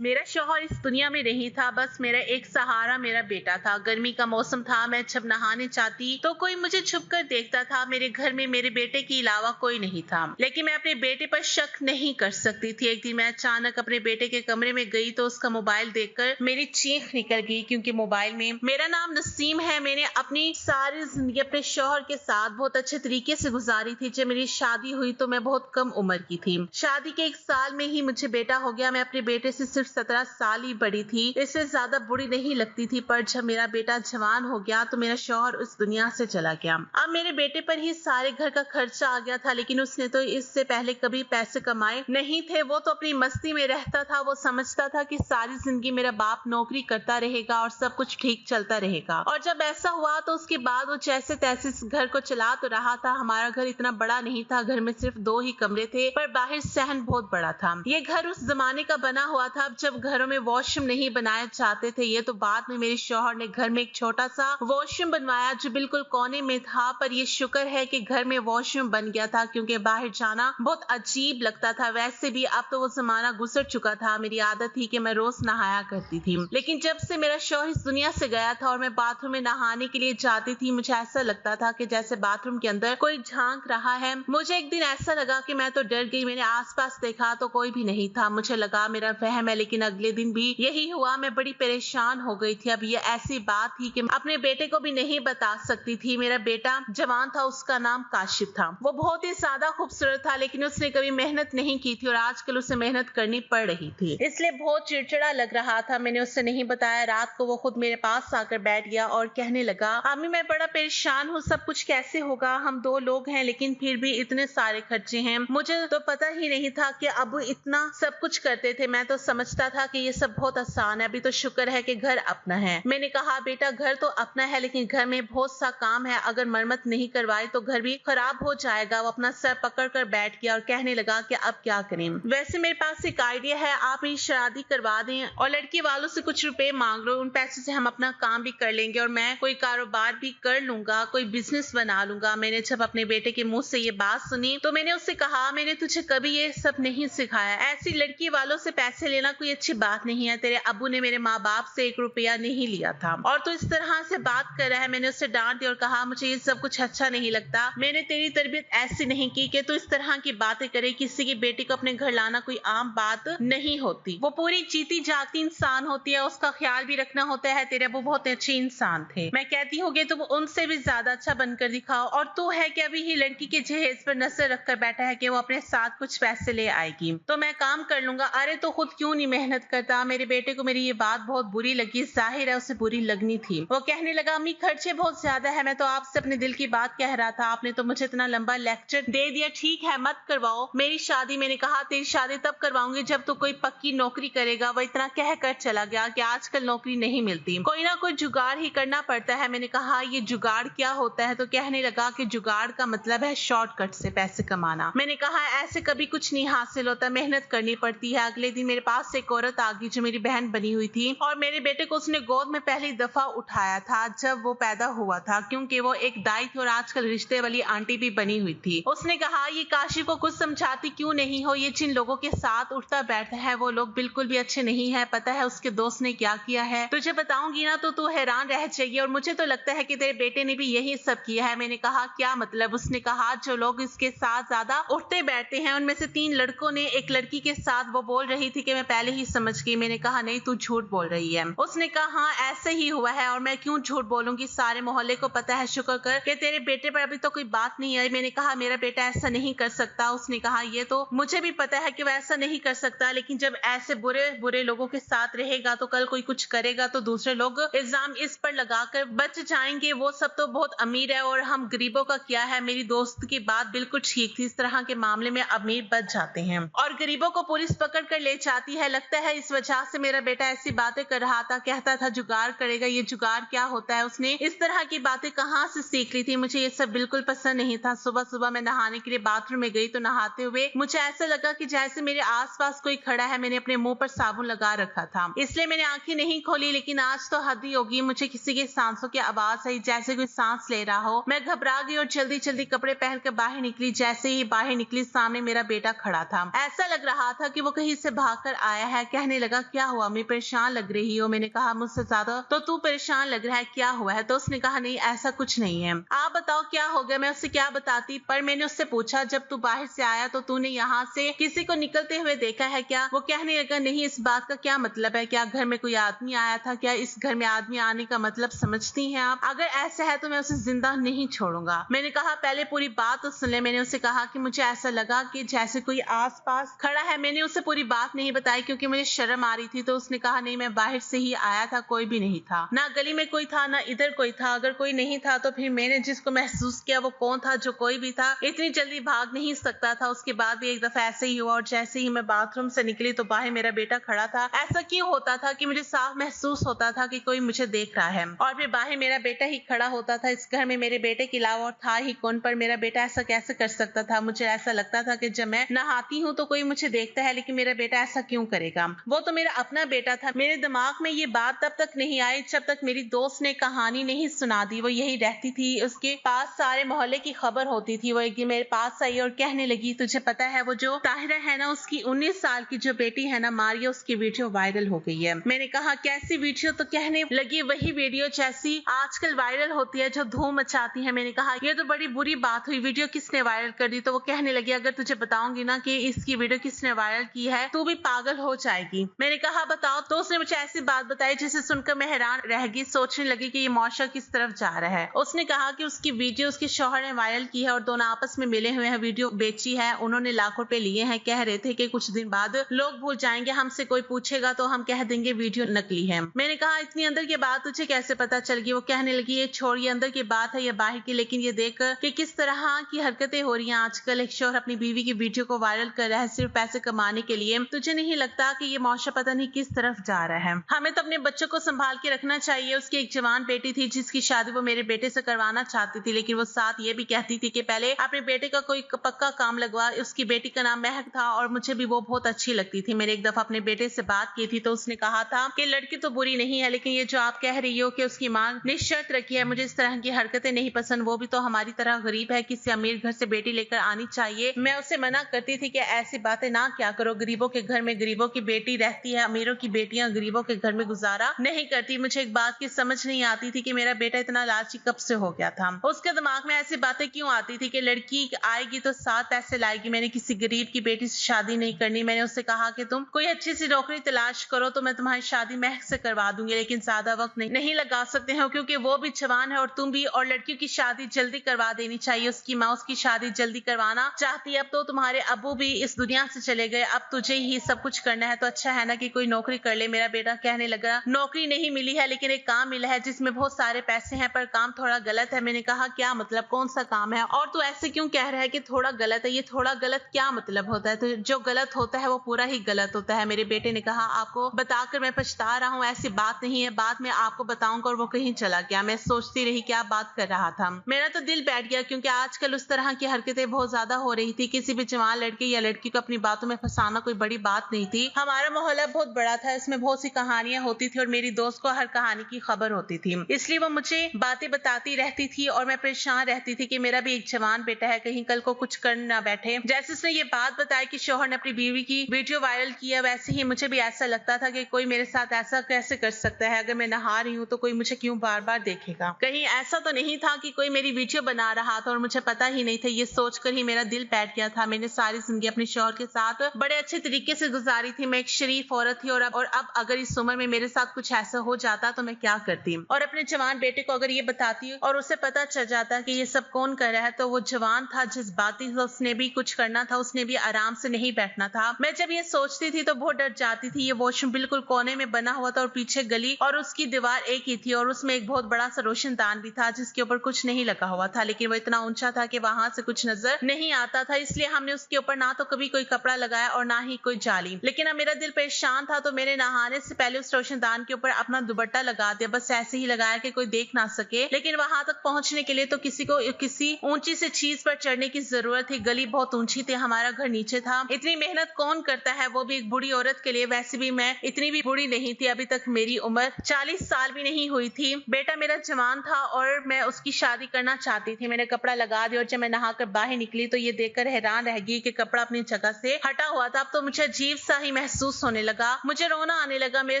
मेरा शौहर इस दुनिया में नहीं था, बस मेरा एक सहारा मेरा बेटा था। गर्मी का मौसम था, मैं जब नहाने जाती तो कोई मुझे छुपकर देखता था। मेरे घर में मेरे बेटे के अलावा कोई नहीं था, लेकिन मैं अपने बेटे पर शक नहीं कर सकती थी। एक दिन मैं अचानक अपने बेटे के कमरे में गई तो उसका मोबाइल देखकर मेरी चीख निकल गई, क्योंकि मोबाइल में मेरा नाम नसीम है। मैंने अपनी सारी जिंदगी अपने शौहर के साथ बहुत अच्छे तरीके से गुजारी थी। जब मेरी शादी हुई तो मैं बहुत कम उम्र की थी। शादी के 1 साल में ही मुझे बेटा हो गया। मैं अपने बेटे से सिर्फ 17 साल ही बड़ी थी, इससे ज्यादा बुरी नहीं लगती थी। पर जब मेरा बेटा जवान हो गया तो मेरा शौहर उस दुनिया से चला गया। अब मेरे बेटे पर ही सारे घर का खर्चा आ गया था, लेकिन उसने तो इससे पहले कभी पैसे कमाए नहीं थे। वो तो अपनी मस्ती में रहता था। वो समझता था कि सारी जिंदगी मेरा बाप नौकरी करता रहेगा और सब कुछ ठीक चलता रहेगा। और जब ऐसा हुआ तो उसके बाद वो जैसे तैसे इस घर को चला तो रहा था। हमारा घर इतना बड़ा नहीं था, घर में सिर्फ 2 ही कमरे थे, पर बाहर सहन बहुत बड़ा था। ये घर उस जमाने का बना हुआ था जब घरों में वॉशरूम नहीं बनाए जाते थे। ये तो बाद में मेरे शौहर ने घर में एक छोटा सा वॉशरूम बनवाया जो बिल्कुल कोने में था। पर ये शुक्र है कि घर में वॉशरूम बन गया था, क्योंकि बाहर जाना बहुत अजीब लगता था। वैसे भी अब तो वो जमाना गुजर चुका था। मेरी आदत थी कि मैं रोज नहाया करती थी, लेकिन जब से मेरा शौहर इस दुनिया से गया था और मैं बाथरूम में नहाने के लिए जाती थी, मुझे ऐसा लगता था कि जैसे बाथरूम के अंदर कोई झांक रहा है। मुझे एक दिन ऐसा लगा कि मैं तो डर गई। मैंने आसपास देखा तो कोई भी नहीं था। मुझे लगा मेरा वहम है, लेकिन अगले दिन भी यही हुआ। मैं बड़ी परेशान हो गई थी। अब ये ऐसी बात थी कि अपने बेटे को भी नहीं बता सकती थी। मेरा बेटा जवान था, उसका नाम काशिफ था। वो बहुत ही ज्यादा खूबसूरत था, लेकिन उसने कभी मेहनत नहीं की थी और आजकल उसे मेहनत करनी पड़ रही थी, इसलिए बहुत चिड़चिड़ा लग रहा था। मैंने उससे नहीं बताया। रात को वो खुद मेरे पास आकर बैठ गया और कहने लगा, अम्मी मैं बड़ा परेशान हूँ, सब कुछ कैसे होगा? हम 2 लोग हैं, लेकिन फिर भी इतने सारे खर्चे हैं। मुझे तो पता ही नहीं था कि अब इतना सब कुछ करते थे। मैं तो समझता था कि ये सब बहुत आसान है। अभी तो शुक्र है कि घर अपना है। मैंने कहा, बेटा घर तो अपना है, लेकिन घर में बहुत सा काम है। अगर मरम्मत नहीं करवाई तो घर भी खराब हो जाएगा। वो अपना सर पकड़ कर बैठ गया और कहने लगा कि अब क्या करें। वैसे मेरे पास एक आइडिया है, आप मेरी शादी करवा दें और लड़की वालों से कुछ रुपए मांग लो। उन पैसे से हम अपना काम भी कर लेंगे और मैं कोई कारोबार भी कर लूंगा, कोई बिजनेस बना लूंगा। मैंने जब अपने बेटे के मुंह से ये बात सुनी तो मैंने उससे कहा, मैंने तुझे कभी ये सब नहीं सिखाया। ऐसी लड़की वालों से पैसे लेना कोई अच्छी बात नहीं है। तेरे अब्बू ने मेरे माँ बाप से 1 रुपया नहीं लिया था और तू इस तरह से बात कर रहा है। मैंने उससे डांट दिया और कहा, मुझे ये सब कुछ अच्छा नहीं लगता। मैंने तेरी तरबियत ऐसी नहीं की कि तू इस तरह की बातें करे। किसी की बेटी को अपने घर लाना कोई आम बात नहीं होती। वो पूरी जीती जागती इंसान होती है, उसका ख्याल भी रखना होता है। तेरे अब्बू बहुत अच्छे इंसान थे। मैं कहती हूँ कि तुम उनसे भी ज्यादा अच्छा बनकर दिखाओ। और तू है कि अभी ही लड़की के जहेज पर नजर रखकर बैठा है कि वो अपने साथ कुछ पैसे ले आएगी तो मैं काम कर लूंगा। अरे तो खुद क्यों नहीं मेहनत करता? मेरे बेटे को मेरी ये बात बहुत बुरी लगी। जाहिर है उसे बुरी लगनी थी। वो कहने लगा, अम्मी खर्चे बहुत ज्यादा है। मैं तो आपसे अपने दिल की बात कह रहा था, आपने तो मुझे इतना लंबा लेक्चर दे दिया। ठीक है मत करवाओ मेरी शादी। मैंने कहा, तेरी शादी तब करवाऊंगी जब तू कोई पक्की नौकरी करेगा। वो इतना कहकर चला गया कि आजकल नौकरी नहीं मिलती, कोई ना कोई जुगाड़ ही करना पड़ता है। मैंने कहा, ये जुगाड़ क्या होता है? तो कहने लगा कि जुगाड़ का मतलब है शॉर्टकट से पैसे कमाना। मैंने कहा, ऐसे कभी कुछ नहीं हासिल होता, मेहनत करनी पड़ती है। अगले दिन मेरे पास एक औरत आ गई जो मेरी बहन बनी हुई थी और मेरे बेटे को उसने गोद में पहली दफा उठाया था जब वो पैदा हुआ था, क्योंकि वो एक दाई थी और आजकल रिश्ते वाली आंटी भी बनी हुई थी। उसने कहा, ये काशी को कुछ समझाती क्यों नहीं हो? ये जिन लोगों के साथ उठता बैठता है वो लोग बिल्कुल भी अच्छे नहीं है। पता है उसके दोस्त ने क्या किया है? तुझे बताऊंगी ना तो तू हैरान रह जाएगी। और मुझे तो लगता है कि तेरे बेटे ने भी यही सब किया है। मैंने कहा, क्या मतलब? उसने कहा, जो लोग इसके साथ ज्यादा उठते बैठते हैं उनमें से 3 लड़कों ने एक लड़की के साथ। वो बोल रही थी कि मैं पहले ही समझ गई। मैंने कहा, नहीं तू झूठ बोल रही है। उसने कहा, हाँ ऐसे ही हुआ है और मैं क्यों झूठ बोलूंगी? सारे मोहल्ले को पता है। शुक्र कर कि तेरे बेटे पर अभी तो कोई बात नहीं आई। मैंने कहा, मेरा बेटा ऐसा नहीं कर सकता। उसने कहा, ये तो मुझे भी पता है कि वो ऐसा नहीं कर सकता, लेकिन जब ऐसे बुरे बुरे लोगों के साथ रहेगा तो कल कोई कुछ करेगा तो दूसरे लोग इल्जाम इस पर लगाकर बच जाएंगे। वो सब तो बहुत अमीर है और हम गरीबों का क्या है? मेरी दोस्त की बात बिल्कुल ठीक थी। इस तरह के मामले में अमीर बच जाते हैं और गरीबों को पुलिस पकड़ कर ले जाती है। लगता है इस वजह से मेरा बेटा ऐसी बातें कर रहा था। कहता था जुगाड़ करेगा। ये जुगाड़ क्या होता है? उसने इस तरह की बातें कहाँ से सीख ली थी? मुझे ये सब बिल्कुल पसंद नहीं था। सुबह सुबह मैं नहाने के लिए बाथरूम में गई तो नहाते हुए मुझे ऐसा लगा कि जैसे मेरे आसपास कोई खड़ा है। मैंने अपने मुंह पर साबुन लगा रखा था, इसलिए मैंने आंखें नहीं खोली, लेकिन आज तो हद ही होगी। मुझे किसी के सांसों की आवाज आई, जैसे कोई सांस ले रहा हो। मैं घबरा गई और जल्दी जल्दी कपड़े पहनकर बाहर निकली। जैसे ही बाहर निकली सामने मेरा बेटा खड़ा था। ऐसा लग रहा था कि वो कहीं से भागकर आया है। कहने लगा क्या हुआ, मैं परेशान लग रही हो। मैंने कहा मुझसे ज्यादा तो तू परेशान लग रहा है, क्या हुआ है? तो उसने कहा नहीं ऐसा कुछ नहीं है, आप बताओ क्या हो गया। मैं उससे क्या बताती, पर मैंने उससे पूछा जब तू बाहर से आया तो तूने यहाँ से किसी को निकलते हुए देखा है क्या? वो कहने लगा नहीं, इस बात का क्या मतलब है? क्या घर में कोई आदमी आया था क्या? इस घर में आदमी आने का मतलब समझती हैं आप? अगर ऐसा है तो मैं उसे जिंदा नहीं छोड़ूंगा। मैंने कहा पहले पूरी बात तो सुन ले। मैंने उससे कहा कि मुझे ऐसा लगा कि जैसे कोई आसपास खड़ा है। मैंने उसे पूरी बात नहीं बताई क्योंकि मुझे शर्म आ रही थी। तो उसने कहा नहीं, मैं बाहर से ही आया था, कोई भी नहीं था, ना गली में कोई था, ना इधर कोई था। अगर कोई नहीं था तो फिर मैंने जिसको महसूस किया वो कौन था? जो कोई भी था इतनी जल्दी भाग नहीं सकता था। उसके बाद भी एक दफा ऐसे ही हुआ और जैसे ही मैं बाथरूम से निकली तो बाहर मेरा बेटा खड़ा था। ऐसा क्यों होता था कि मुझे साफ महसूस होता था कि कोई मुझे देख रहा है और फिर बाहर मेरा बेटा ही खड़ा होता था। इस घर में मेरे बेटे के अलावा और था ही कौन? पर मेरा बेटा ऐसा कैसे कर सकता था? मुझे ऐसा लगता था कि जब मैं नहाती हूँ तो कोई मुझे देखता है, लेकिन मेरा बेटा ऐसा क्यों करेगा? वो तो मेरा अपना बेटा था। मेरे दिमाग में ये बात तब तक नहीं आई जब तक मेरी दोस्त ने कहानी नहीं सुना दी। वो यही रहती थी, उसके पास सारे मोहल्ले की खबर होती थी। वो एक दिन मेरे पास आई और कहने लगी तुझे पता है वो जो ताहिरा है ना, उसकी 19 साल की जो बेटी है ना मारिया, उसकी वीडियो वायरल हो गई है। मैंने कहा कैसी वीडियो? तो कहने लगी वही वीडियो जैसी आजकल वायरल होती है जो धूम मचाती है। मैंने कहा ये तो बड़ी बुरी बात हुई, वीडियो किसने वायरल कर दी? तो वो कहने लगी अगर तुझे बताऊंगी ना कि इसकी वीडियो किसने वायरल की है तू भी पागल हो जाएगी। मैंने कहा बताओ। तो उसने मुझे ऐसी बात बताई जिसे सुनकर मैं हैरान रह गई, सोचने लगी कि ये मुआशरा किस तरफ जा रहा है। उसने कहा कि उसकी वीडियो उसके शौहर ने वायरल की है और दोनों आपस में मिले हुए हैं, वीडियो बेची है, उन्होंने लाखों रुपए लिए हैं। कह रहे थे कि कुछ दिन बाद लोग भूल जाएंगे, हमसे कोई पूछेगा तो हम कह देंगे वीडियो नकली है। मैंने कहा इतनी अंदर की बात तुझे कैसे पता चल गई? वो कहने लगी ये छोड़, ये अंदर की बात है, ये बाहर की, लेकिन ये देख कि किस तरह की हरकतें हो रही हैं आजकल। एक शौहर अपनी बीवी की वीडियो को वायरल कर रहा है सिर्फ पैसे कमाने के लिए। तुझे नहीं लगता कि ये मुआशरा पता नहीं किस तरफ जा रहा है? हमें तो अपने बच्चों को संभाल के रखना चाहिए। उसकी एक जवान बेटी थी जिसकी शादी वो मेरे बेटे से करवाना चाहती थी, लेकिन वो साथ ये भी कहती थी कि पहले अपने बेटे का कोई पक्का काम लगवा। उसकी बेटी का नाम महक था और मुझे भी वो बहुत अच्छी लगती थी। मैंने एक दफा अपने बेटे से बात की थी तो उसने कहा था कि लड़की तो बुरी नहीं है, लेकिन ये जो आप कह रही हो कि उसकी मां ने शर्त रखी है, मुझे इस तरह की हरकतें नहीं पसंद। वो भी तो हमारी तरह गरीब है, किसी अमीर घर से बेटी लेकर आनी चाहिए। मैं उसे मना करती थी कि ऐसी बातें ना क्या करो, गरीबों के घर में गरीबों की बेटी रहती है, अमीरों की बेटियां गरीबों के घर में गुजारा नहीं करती। मुझे एक बात की समझ नहीं आती थी कि मेरा बेटा इतना लालची कब से हो गया था। उसके दिमाग में ऐसी बातें क्यों आती थी कि लड़की आएगी तो 7 पैसे लाएगी, मैंने किसी गरीब की बेटी से शादी नहीं करनी। मैंने उससे कहा कि तुम कोई अच्छी सी नौकरी तलाश करो तो मैं तुम्हारी शादी महक से करवा दूंगी, लेकिन ज्यादा वक्त नहीं लगा सकते हो क्योंकि वो भी जवान है और तुम भी, और लड़कियों की शादी जल्दी करवा देनी चाहिए। उसकी माँ उसकी शादी जल्दी करवाना चाहती है। अब तो तुम्हारे अबू भी इस दुनिया से चले गए, अब तुझे ही सब कुछ करना है, तो अच्छा है ना कि कोई नौकरी कर ले। मेरा बेटा कहने लगा नौकरी नहीं मिली है, लेकिन एक काम मिला है जिसमें बहुत सारे पैसे हैं, पर काम थोड़ा गलत है। मैंने कहा क्या मतलब, कौन सा काम है? और तू ऐसे क्यों कह रहा है कि थोड़ा गलत है? ये थोड़ा गलत क्या मतलब होता है? तो जो गलत होता है वो पूरा ही गलत होता है। मेरे बेटे ने कहा आपको बताकर मैं पछता रहा हूँ, ऐसी बात नहीं है, बाद में आपको बताऊंगा। और वो कहीं चला गया। मैं सोचती रही क्या बात कर रहा था। मेरा तो दिल बैठ गया क्योंकि आजकल उस तरह की हरकतें बहुत ज्यादा हो रही थी। किसी भी जवान लड़के या लड़की को अपनी बातों में फंसाना कोई बड़ी बात नहीं थी। हमारा मोहल्ला बहुत बड़ा था, इसमें बहुत सी कहानियां होती थी और मेरी दोस्त को हर कहानी की खबर होती थी, इसलिए वो मुझे बातें बताती रहती थी और मैं परेशान रहती थी कि मेरा भी एक जवान बेटा है, कहीं कल को कुछ कर ना बैठे। जैसे उसने ये बात बताई कि शौहर ने अपनी बीवी की वीडियो वायरल किया, वैसे ही मुझे भी ऐसा लगता था कि कोई मेरे साथ ऐसा कैसे कर सकता है? अगर मैं नहा रही हूँ तो कोई मुझे क्यों बार बार देखेगा? कहीं ऐसा तो नहीं था कि कोई मेरी वीडियो बना रहा था और मुझे पता ही नहीं था। ये सोचकर ही मेरा दिल बैठ गया था। मैंने सारी जिंदगी अपने शौहर के साथ बड़े अच्छे तरीके से गुजारी थी। मैं एक शरीफ औरत थी और अब अगर इस उम्र में मेरे साथ कुछ ऐसा हो जाता तो मैं क्या करती? और अपने जवान बेटे को अगर ये बताती और उसे पता चल जाता कि ये सब कौन कर रहा है, तो वो जवान था, जज्बाती था, उसने भी कुछ करना था, उसने भी आराम से नहीं बैठना था। मैं जब ये सोचती थी तो बहुत डर जाती थी। ये वॉशरूम बिल्कुल कोने में बना हुआ था और पीछे गली और उसकी दीवार एक ही थी और उसमें एक बहुत बड़ा सा रोशनदान भी था जिसके ऊपर कुछ नहीं लगा हुआ था, लेकिन वो इतना ऊंचा था कि वहां से कुछ नजर नहीं आता था। इसलिए हमने उसके ऊपर ना तो कभी कोई कपड़ा लगाया और ना ही कोई जाली। लेकिन अब मेरा दिल परेशान था तो मैंने नहाने से पहले उस रोशनदान के ऊपर अपना दुपट्टा लगा दिया, बस ऐसे ही लगाया कि कोई देख ना सके। लेकिन वहां तक पहुंचने के लिए तो किसी को किसी ऊंची से चीज पर चढ़ने की जरूरत थी। गली बहुत ऊंची थी, हमारा घर नीचे था। इतनी मेहनत कौन करता है, वो भी एक बूढ़ी औरत के लिए? वैसे भी मैं इतनी भी बूढ़ी नहीं थी, अभी तक मेरी उम्र 40 साल भी नहीं हुई थी। बेटा मेरा जवान था और मैं उसकी शादी करना चाहती थी। मैंने कपड़ा लगा दिया और जब मैं नहाकर बाहर निकली तो ये देखकर हैरान रह गई कि कपड़ा अपनी जगह से हटा हुआ था। अब तो मुझे अजीब सा ही पानी महसूस होने लगा। मुझे रोना आने लगा, मेरे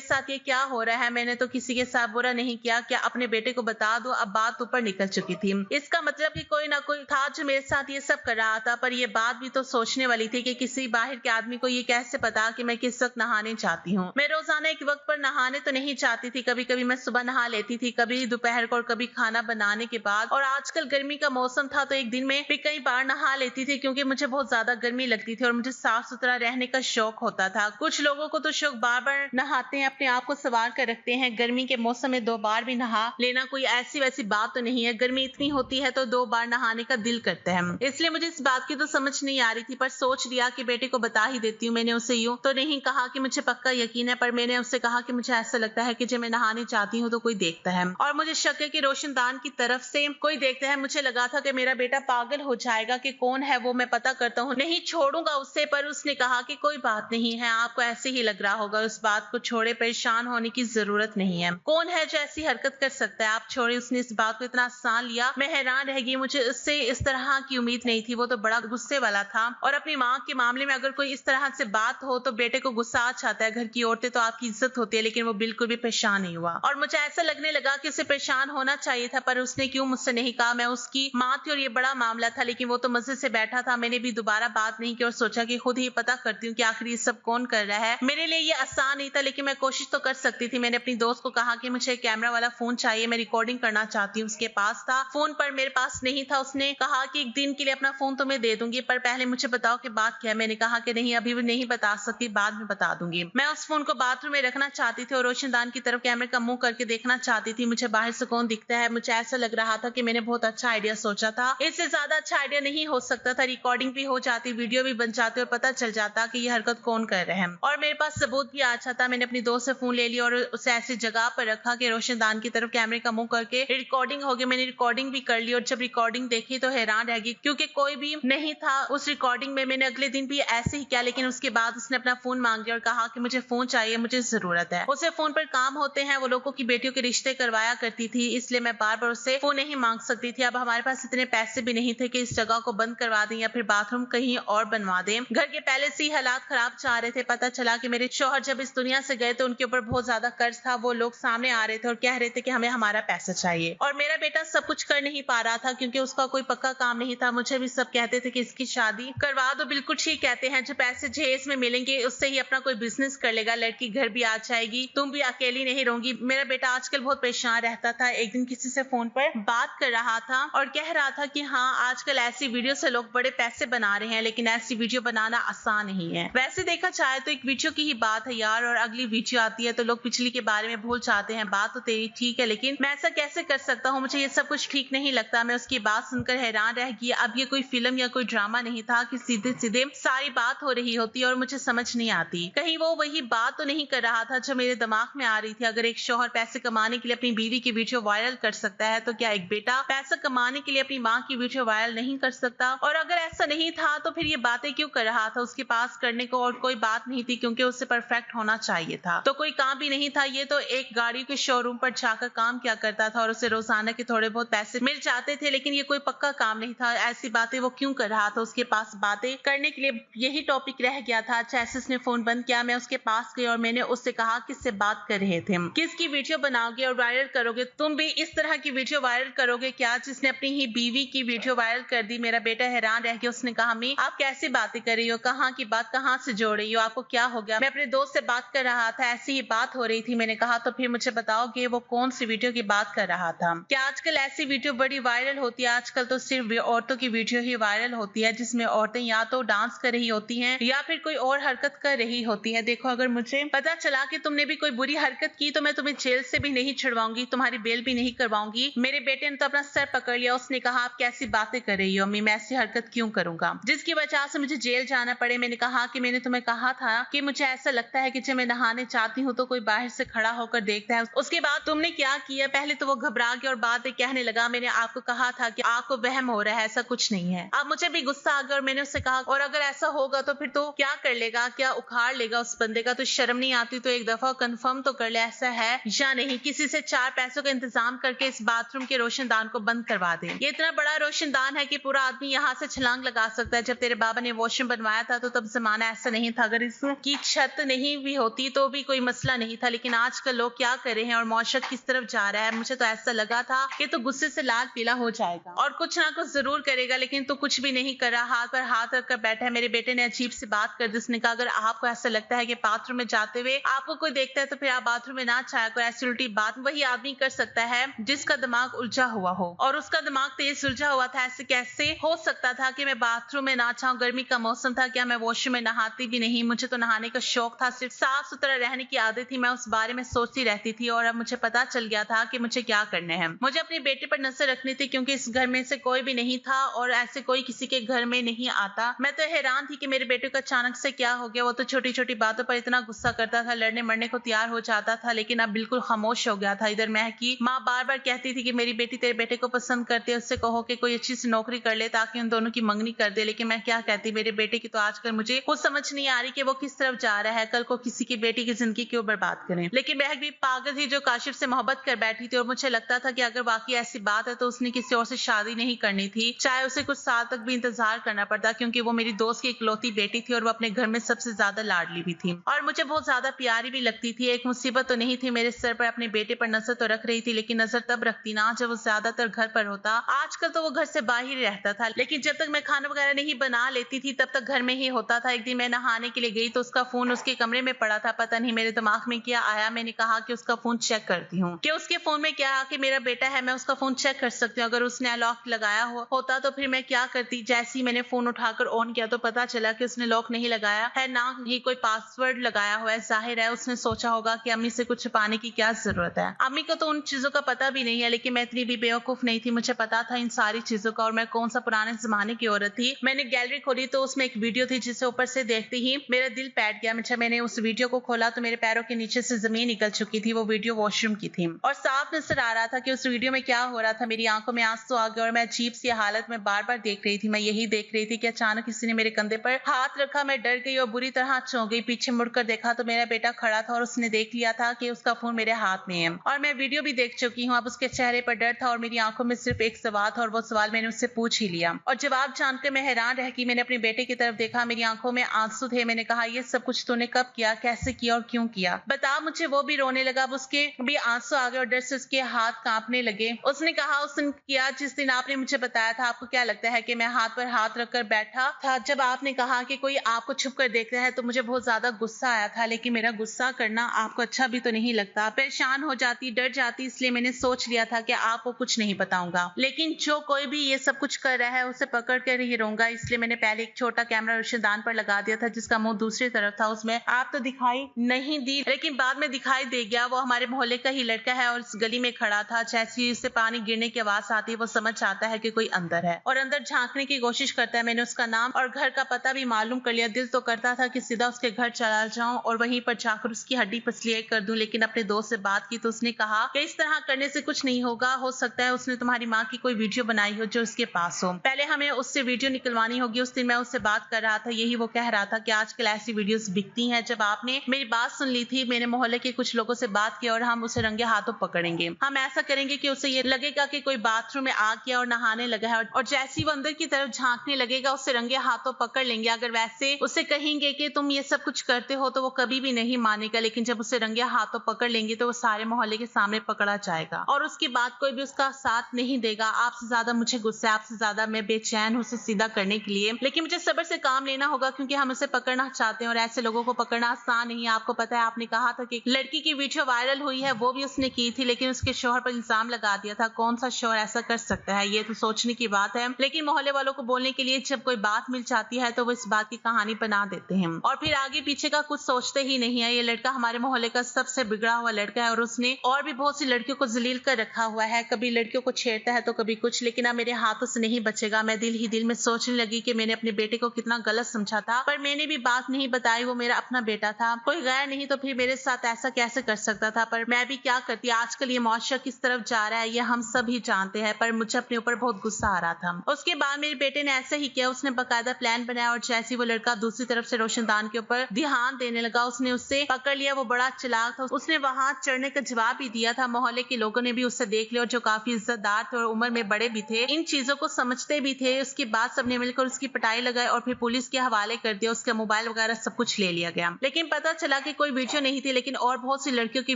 साथ ये क्या हो रहा है? मैंने तो किसी के साथ बुरा नहीं किया, क्या अपने बेटे को बता दूं? अब बात ऊपर निकल चुकी थी। इसका मतलब कि कोई ना कोई था जो मेरे साथ ये सब कर रहा था, पर ये बात भी तो सोचने वाली थी कि किसी बाहर के आदमी को ये कैसे पता कि मैं किस वक्त नहाने चाहती हूँ। मैं रोजाना एक वक्त पर नहाने तो नहीं चाहती थी, कभी कभी मैं सुबह नहा लेती थी, कभी दोपहर को और कभी खाना बनाने के बाद। और आजकल गर्मी का मौसम था तो एक दिन में भी कई बार नहा लेती थी, क्योंकि मुझे बहुत ज्यादा गर्मी लगती थी और मुझे साफ सुथरा रहने का शौक होता था। कुछ लोगों को तो शौक बार बार नहाते हैं, अपने आप को संवार कर रखते हैं। गर्मी के मौसम में 2 बार भी नहा लेना कोई ऐसी वैसी बात तो नहीं है। गर्मी इतनी होती है तो 2 बार नहाने का दिल करता है। इसलिए मुझे इस बात की तो समझ नहीं आ रही थी, पर सोच लिया कि बेटे को बता ही देती हूँ। मैंने उसे यूं तो नहीं कहा कि मुझे पक्का यकीन है, पर मैंने उससे कहा कि मुझे ऐसा लगता है कि जब मैं नहाने चाहती हूँ तो कोई देखता है, और मुझे शक है कि रोशनदान की तरफ से कोई देखता है। मुझे लगा था कि मेरा बेटा पागल हो जाएगा कि कौन है वो, मैं पता करता हूँ, नहीं छोड़ूंगा उससे। पर उसने कहा कि कोई बात नहीं है, आपको ऐसे ही लग रहा होगा, उस बात को छोड़े, परेशान होने की जरूरत नहीं है। कौन है जो ऐसी हरकत कर सकता है, आप छोड़े। उसने इस बात को इतना आसान लिया, मैं हैरान रह गई। मुझे उससे इस तरह की उम्मीद नहीं थी। वो तो बड़ा गुस्से वाला था, और अपनी माँ के मामले में अगर कोई इस तरह से बात हो तो बेटे को गुस्सा आ जाता है। घर की औरतें तो आपकी इज्जत होती है, लेकिन वो बिल्कुल भी परेशान नहीं हुआ, और मुझे ऐसा लगने लगा कि उसे परेशान होना चाहिए था, पर उसने क्यों मुझसे नहीं कहा। मैं उसकी माँ थी और ये बड़ा मामला था, लेकिन वो तो मजे से बैठा था। मैंने भी दोबारा बात नहीं की और सोचा कि खुद ही पता करती हूँ कि आखिर ये सब कौन कर रहा है। मेरे लिए ये आसान नहीं था, लेकिन मैं कोशिश तो कर सकती थी। मैंने अपनी दोस्त को कहा कि मुझे कैमरा वाला फोन चाहिए, मैं रिकॉर्डिंग करना चाहती हूँ। उसके पास था फोन, पर मेरे पास नहीं था। उसने कहा कि एक दिन के लिए अपना फोन तुम्हें दे दूंगी, पर पहले मुझे बताओ कि बात क्या है। मैंने कहा कि नहीं, अभी भी नहीं बता सकती, बाद में बता दूंगी। मैं उस फोन को बाथरूम में रखना चाहती थी और रोशनदान की तरफ कैमरे का मुंह करके देखना चाहती थी। मुझे बाहर से कौन दिखता है। मुझे ऐसा लग रहा था कि मैंने बहुत अच्छा आइडिया सोचा था, इससे ज्यादा अच्छा आइडिया नहीं हो सकता था। रिकॉर्डिंग भी हो जाती, वीडियो भी बन जाती और पता चल जाता कि ये हरकत कौन कर रहे हैं, और मेरे पास सबूत भी अच्छा था। मैंने अपनी दोस्त से फोन ले लिया और उसे ऐसी जगह पर रखा कि रोशनदान की तरफ कैमरे का मुंह करके रिकॉर्डिंग हो गई। मैंने रिकॉर्डिंग भी कर ली, और जब रिकॉर्डिंग देखी तो हैरान रह गई, क्योंकि कोई भी नहीं था उस रिकॉर्डिंग में। मैंने अगले दिन भी ऐसे ही किया, लेकिन उसके बाद उसने अपना फोन मांग लिया और कहा कि मुझे फोन चाहिए, मुझे जरूरत है। उसे फोन पर काम होते हैं, वो लोगों की बेटियों के रिश्ते करवाया करती थी, इसलिए मैं बार बार उससे फोन नहीं मांग सकती थी। अब हमारे पास इतने पैसे भी नहीं थे कि इस जगह को बंद करवा दें या फिर बाथरूम कहीं और बनवा दें। घर के पहले से ही हालात खराब जा रहे थे। पता चला कि मेरे शौहर जब इस दुनिया से गए तो उनके ऊपर बहुत ज्यादा कर्ज था। वो लोग सामने आ रहे थे और कह रहे थे कि हमें हमारा पैसा चाहिए, और मेरा बेटा सब कुछ कर नहीं पा रहा था क्योंकि उसका कोई पक्का काम नहीं था। मुझे भी सब कहते थे कि इसकी शादी करवा दो। बिल्कुल ठीक कहते हैं, जो पैसे जहेज में मिलेंगे उससे ही अपना कोई बिजनेस कर लेगा, लड़की घर भी आ जाएगी, तुम भी अकेली नहीं रहोगी। मेरा बेटा आजकल बहुत परेशान रहता था। एक दिन किसी से फोन पर बात कर रहा था और कह रहा था कि हाँ, आजकल ऐसी वीडियो से लोग बड़े पैसे बना रहे हैं, लेकिन ऐसी वीडियो बनाना आसान नहीं है। वैसे देखा जाए तो एक वीडियो की ही बात है यार, और अगली वीडियो आती है तो लोग पिछली के बारे में भूल जाते हैं। बात तो तेरी ठीक है, लेकिन मैं ऐसा कैसे कर सकता हूँ? मुझे ये सब कुछ ठीक नहीं लगता। मैं उसकी बात सुनकर हैरान रह गई। अब ये कोई फिल्म या कोई ड्रामा नहीं था कि सीधे सीधे सारी बात हो रही होती और मुझे समझ नहीं आती। कहीं वो वही बात तो नहीं कर रहा था जो मेरे दिमाग में आ रही थी। अगर एक शौहर पैसे कमाने के लिए अपनी बीवी की वीडियो वायरल कर सकता है, तो क्या एक बेटा पैसा कमाने के लिए अपनी माँ की वीडियो वायरल नहीं कर सकता? और अगर ऐसा नहीं था तो फिर ये बातें क्यों कर रहा था? उसके पास करने को और कोई बात नहीं थी, क्योंकि उसे परफेक्ट होना चाहिए था। तो कोई काम भी नहीं था। ये तो एक गाड़ी के शोरूम पर जाकर काम किया करता था और उसे रोजाना के थोड़े बहुत पैसे मिल जाते थे, लेकिन ये कोई पक्का काम नहीं था। ऐसी बातें वो क्यों कर रहा था? उसके पास बातें करने के लिए यही टॉपिक रह गया था। अच्छा, ऐसे उसने फोन बंद किया। मैं उसके पास गई और मैंने उससे कहा किससे बात कर रहे थे, किसकी वीडियो बनाओगे और वायरल करोगे? तुम भी इस तरह की वीडियो वायरल करोगे क्या, जिसने अपनी ही बीवी की वीडियो वायरल कर दी? मेरा बेटा हैरान रह गया। उसने कहा, मैं आप कैसी बातें कर रही हो? कहाँ की बात कहाँ से जोड़ रही हो? आपको क्या हो गया? मैं अपने दोस्त से बात कर रहा था, ऐसी ही बात हो रही थी। मैंने कहा, तो फिर मुझे बताओगे वो कौन सी वीडियो की बात कर रहा था? क्या आजकल ऐसी वीडियो बड़ी वायरल होती है? आजकल तो सिर्फ औरतों की वीडियो ही वायरल होती है, जिसमें औरतें या तो डांस कर रही होती हैं या फिर कोई और हरकत कर रही होती है। देखो, अगर मुझे पता चला कि तुमने भी कोई बुरी हरकत की तो मैं तुम्हें जेल से भी नहीं छुड़वाऊंगी, तुम्हारी बेल भी नहीं करवाऊंगी। मेरे बेटे ने तो अपना सर पकड़ लिया। उसने कहा, आप कैसी बातें कर रही हो अम्मी? मैं ऐसी हरकत क्यों करूंगा जिसकी वजह से मुझे जेल जाना पड़े? मैंने कहा कि मैंने तुम्हें कहा था कि मुझे ऐसा लगता है कि जब मैं नहाने चाहती हूँ तो कोई बाहर से खड़ा होकर देखता है। उसके बाद तुमने क्या किया? पहले तो वो घबरा गया और बाद में कहने लगा, मैंने आपको कहा था कि आपको वहम हो रहा है, ऐसा कुछ नहीं है। अब मुझे भी गुस्सा आ गया और मैंने उससे कहा, और अगर ऐसा होगा तो फिर तो क्या कर लेगा? क्या उखाड़ लेगा उस बंदे का? तो शर्म नहीं आती तो एक दफा कंफर्म तो कर ले ऐसा है या नहीं। किसी से 4 पैसों का इंतजाम करके इस बाथरूम के रोशनदान को बंद करवा दे। ये इतना बड़ा रोशनदान है कि पूरा आदमी यहाँ से छलांग लगा सकता है। जब तेरे बाबा ने वॉशरूम बनवाया था तो तब जमाना ऐसा नहीं था। अगर अगर इसकी छत नहीं भी होती तो भी कोई मसला नहीं था, लेकिन आजकल लोग क्या कर रहे हैं और मौशक किस तरफ जा रहा है, मुझे तो ऐसा लगा था कि तो गुस्से से लाल पीला हो जाएगा और कुछ ना कुछ जरूर करेगा, लेकिन तो कुछ भी नहीं कर रहा, हाथ पर हाथ रखकर बैठा है। मेरे बेटे ने अजीब सी बात कर दी, उसने कहा अगर आपको ऐसा लगता है कि बाथरूम में जाते हुए आपको कोई देखता है तो फिर आप बाथरूम में ना जाया करो। ऐसी उल्टी बात वही आदमी कर सकता है जिसका दिमाग उलझा हुआ हो, और उसका दिमाग तेज उलझा हुआ था। ऐसे कैसे हो सकता था कि मैं बाथरूम में ना जाऊं, गर्मी का मौसम था, क्या मैं वॉशरूम में नहाती भी नहीं? मुझे तो नहाने का शौक था, सिर्फ साफ सुथरा रहने की आदत थी, मैं उस बारे में सोचती रहती थी और अब मुझे पता चल गया था कि मुझे क्या करना है। मुझे अपने बेटे पर नजर रखनी थी क्योंकि इस घर में से कोई भी नहीं था और ऐसे कोई किसी के घर में नहीं आता। मैं तो हैरान थी कि मेरे बेटे को अचानक से क्या हो गया। वो तो छोटी छोटी बातों पर इतना गुस्सा करता था, लड़ने मरने को तैयार हो जाता था, लेकिन अब बिल्कुल खामोश हो गया था। इधर मैं की माँ बार बार कहती थी कि मेरी बेटी तेरे बेटे को पसंद करती है, उससे कहो कि कोई अच्छी सी नौकरी कर ले ताकि उन दोनों की मंगनी कर दे, लेकिन मैं क्या कहती, मेरे बेटे की तो आजकल मुझे कुछ समझ नहीं आ रही कि वो किस तरफ जा रहा है, कल को किसी की बेटी की जिंदगी क्यों बर्बाद करें। लेकिन मैं भी पागल थी जो काशिफ से मोहब्बत कर बैठी थी और मुझे लगता था कि अगर वाकई ऐसी बात है तो उसने किसी और से शादी नहीं करनी थी, चाहे उसे कुछ साल तक भी इंतजार करना पड़ता, क्योंकि वो मेरी दोस्त की इकलौती बेटी थी और वो अपने घर में सबसे ज्यादा लाडली भी थी और मुझे बहुत ज्यादा प्यारी भी लगती थी। एक मुसीबत तो नहीं थी मेरे सर पर, अपने बेटे पर नजर तो रख रही थी, लेकिन नजर तब रखती ना जब वो ज्यादातर घर पर होता। आजकल तो वो घर से बाहर ही रहता था, लेकिन जब तक मैं खाना वगैरह नहीं बना लेती थी तब तक घर में ही होता था। एक दिन मैं नहाने के लिए गई तो उसका फोन उसके कमरे में पड़ा था, पता नहीं मेरे दिमाग में क्या आया, मैंने कहा कि उसका फोन चेक करती हूँ कि उसके फोन में क्या कि मेरा बेटा है, मैं उसका फोन चेक कर सकती हूँ। अगर उसने लॉक लगाया होता तो फिर मैं क्या करती। जैसे ही मैंने फोन उठाकर ऑन किया तो पता चला कि उसने लॉक नहीं लगाया है, ना ही कोई पासवर्ड लगाया हुआ है। जाहिर है उसने सोचा होगा कि अम्मी से कुछ छुपाने की क्या जरूरत है। अम्मी को तो उन चीजों का पता भी नहीं है, लेकिन मैं इतनी भी बेवकूफ नहीं थी, मुझे पता था इन सारी चीजों का और मैं कौन सा पुराने जमाने की औरत थी। मैंने गैलरी खोली तो उसमें एक वीडियो थी जिसे ऊपर से देखते ही मेरा दिल बैठ गया। मैंने उस वीडियो को खोला तो मेरे पैरों के नीचे से जमीन निकल चुकी थी। वो वीडियो वॉशरूम की थी और साफ नजर आ रहा था कि उस वीडियो में क्या हो रहा था। मेरी आंखों में आंसू आ गए और मैं अजीब सी हालत में बार बार देख रही थी। मैं यही देख रही थी कि अचानक किसी ने मेरे कंधे पर हाथ रखा, मैं डर गई और बुरी तरह चौंक गई। पीछे मुड़कर देखा तो मेरा बेटा खड़ा था और उसने देख लिया था कि उसका फोन मेरे हाथ में है और मैं वीडियो भी देख चुकी हूँ। अब उसके चेहरे पर डर था और मेरी आंखों में सिर्फ एक सवाल था और वो सवाल मैंने उससे पूछ ही लिया और जवाब जानकर मैं हैरान रह गई। मैंने अपने बेटे की तरफ देखा, मेरी आंखों में आंसू थे। मैंने कहा ये सब कुछ तूने कब किया, कैसे किया और क्यों किया, बता मुझे। वो भी रोने लगा, अब उसके भी आंसू आ गए और डर से उसके हाथ कांपने लगे। उसने कहा उसने किया जिस दिन आपने मुझे बताया था। आपको क्या लगता है कि मैं हाथ पर हाथ रखकर बैठा था? जब आपने कहा कि कोई आपको छुप कर देख रहा है तो मुझे बहुत ज्यादा गुस्सा आया था, लेकिन मेरा गुस्सा करना आपको अच्छा भी तो नहीं लगता। परेशान हो जाती, डर जाती, इसलिए मैंने सोच लिया था कि आपको कुछ नहीं बताऊंगा, लेकिन जो कोई भी ये सब कुछ कर रहा है उसे पकड़ कर ही रहूंगा। इसलिए मैंने पहले एक छोटा कैमरा रोशनदान पर लगा दिया था जिसका मुंह दूसरी तरफ था। उसमें आप तो दिखाई नहीं दी, लेकिन बाद में दिखाई दे गया। वो हमारे मोहल्ले का ही लड़का है और इस गली में खड़ा था। जैसे ही उससे पानी गिरने की आवाज आती है वो समझ आता है कि कोई अंदर है और अंदर झांकने की कोशिश करता है। मैंने उसका नाम और घर का पता भी मालूम कर लिया। दिल तो करता था कि सीधा उसके घर चला जाऊं और वहीं पर जाकर उसकी हड्डी पसली कर दूं, लेकिन अपने दोस्त से बात की तो उसने कहा कि इस तरह करने से कुछ नहीं होगा, हो सकता है उसने तुम्हारी माँ की कोई वीडियो बनाई हो जो उसके पास हो, पहले हमें उससे वीडियो निकलवानी होगी। उस दिन मैं उससे बात कर रहा था, यही वो कह रहा था कि आजकल ऐसी वीडियोस बिकती हैं। जब आपने मेरी बात सुन ली थी, मैंने मोहल्ले के कुछ लोगों से बात की और हम उसे रंगे हाथों पकड़ेंगे। हम ऐसा करेंगे कि उसे ये लगेगा कि कोई बाथरूम में आ गया और नहाने लगा है और जैसी वो अंदर की तरफ झांकने लगेगा उसे रंगे हाथों पकड़ लेंगे। अगर वैसे उसे कहेंगे कि तुम ये सब कुछ करते हो तो वो कभी भी नहीं मानेगा, लेकिन जब उसे रंगे हाथों पकड़ लेंगे तो वो सारे मोहल्ले के सामने पकड़ा जाएगा और उसके बाद कोई भी उसका साथ नहीं देगा। आपसे ज्यादा मुझे गुस्सा, आपसे ज्यादा मैं बेचैन हूँ उसे सीधा करने के लिए, लेकिन मुझे सब्र से काम लेना होगा क्योंकि हम उसे पकड़ना चाहते हैं और ऐसे लोगों को पकड़ना आसान नहीं है। आपको पता है आपने कहा था कि लड़की की वीडियो वायरल हुई है, वो भी उसने की थी, लेकिन उसके शौहर पर इल्जाम लगा दिया था। कौन सा शौहर ऐसा कर सकता है, ये तो सोचने की बात है। लेकिन मोहल्ले वालों को बोलने के लिए जब कोई बात मिल जाती है तो वो इस बात की कहानी बना देते हैं और फिर आगे पीछे का कुछ सोचते ही नहीं है। ये लड़का हमारे मोहल्ले का सबसे बिगड़ा हुआ लड़का है और उसने और भी बहुत सी लड़कियों को जलील कर रखा हुआ है। कभी लड़कियों को छेड़ता है तो कभी कुछ, लेकिन अब मेरे हाथों से नहीं बचेगा। मैं दिल ही दिल में सोचने लगी कि मैंने अपने बेटे को कितना गलत समझा था, पर मैंने भी बात नहीं बताई। वो मेरा अपना बेटा था, कोई गैर नहीं, तो फिर मेरे साथ ऐसा कैसे कर सकता था। पर मैं भी क्या करती। आजकल ये मुआशरा किस तरफ जा रहा है ये हम सब ही जानते हैं, पर मुझे अपने ऊपर बहुत गुस्सा आ रहा था। उसके बाद मेरे बेटे ने ऐसा ही किया, उसने बाकायदा प्लान बनाया और जैसे वो लड़का दूसरी तरफ से रोशनदान के ऊपर ध्यान देने लगा उसने उससे पकड़ लिया। वो बड़ा चालाक था, उसने वहां चढ़ने का जवाब भी दिया था। मोहल्ले के लोगों ने भी उससे देख लिया और जो काफी इज्जतदार थे और उम्र में बड़े भी थे, इन चीजों को समझते भी थे। उसके बाद सबने मिलकर उसकी पिटाई लगाई और फिर पुलिस के हवाले कर दिया। उसका मोबाइल वगैरह सब कुछ ले लिया गया। लेकिन पता चला कि कोई वीडियो नहीं थी, लेकिन और बहुत सी लड़कियों की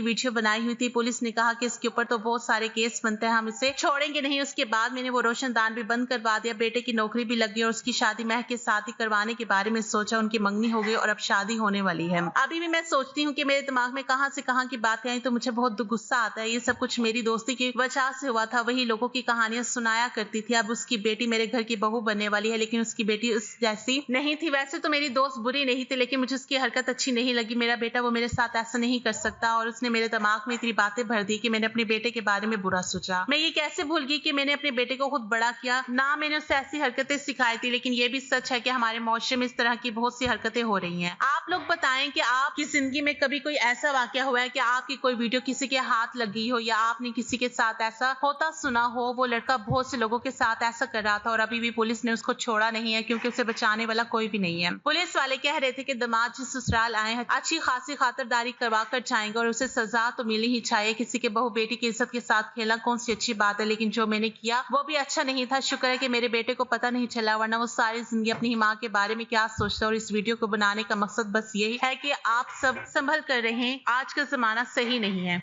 वीडियो बनाई हुई थी। पुलिस ने कहा कि इसके ऊपर तो बहुत सारे केस बनते हैं, हम इसे छोड़ेंगे नहीं। उसके बाद मैंने वो रोशनदान भी बंद करवा दिया, बेटे की नौकरी भी लग गई और उसकी शादी महक के साथ ही करवाने के बारे में सोचा। उनकी मंगनी हो गई और अब शादी होने वाली है। अभी भी मैं सोचती हूँ कि मेरे दिमाग में कहां से कहां की बातें आई तो मुझे बहुत गुस्सा आता है। ये सब कुछ मेरी दोस्ती की वजह से हुआ था। वही लोगों की कहानियां सुनाया करती थी। अब उसकी बेटी मेरे घर की बहू बनने वाली है, लेकिन उसकी बेटी उस जैसी नहीं थी। वैसे तो मेरी दोस्त बुरी नहीं थी, लेकिन मुझे उसकी हरकत अच्छी नहीं लगी। मेरा बेटा वो मेरे साथ ऐसा नहीं कर सकता और उसने मेरे दिमाग में इतनी बातें भर दी कि मैंने अपने बेटे के बारे में बुरा सोचा। मैं ये कैसे भूल गई कि मैंने अपने बेटे को खुद बड़ा किया, ना मैंने उसे ऐसी हरकतें सिखाई थी। लेकिन ये भी सच है कि हमारे मुआशरे में इस तरह की बहुत सी हरकतें हो रही हैं। आप लोग बताएं कि आपकी जिंदगी में कभी कोई ऐसा वाकया हुआ है कि आपकी कोई वीडियो किसी के हाथ लगी हो या आपने किसी के साथ ऐसा होता सुना हो। वो लड़का बहुत से लोगों के साथ ऐसा कर रहा था और अभी भी पुलिस ने उसको छोड़ा नहीं है, क्योंकि उसे बचाने वाला कोई भी नहीं है। पुलिस वाले कह रहे थे कि दामाद जिस ससुराल आए हैं अच्छी खासी खातिरदारी करवा कर जाएंगे और उसे सजा तो मिलनी ही चाहिए। किसी के बहू बेटी की इज्जत के साथ खेलना कौन सी अच्छी बात है, लेकिन जो मैंने किया वो भी अच्छा नहीं था। शुक्र है कि मेरे बेटे को पता नहीं चला, वरना वो सारी जिंदगी अपनी माँ के बारे में क्या सोचता। और इस वीडियो को बनाने का मकसद बस यही है कि आप सब संभल कर रहें। आज का जमाना सही नहीं है।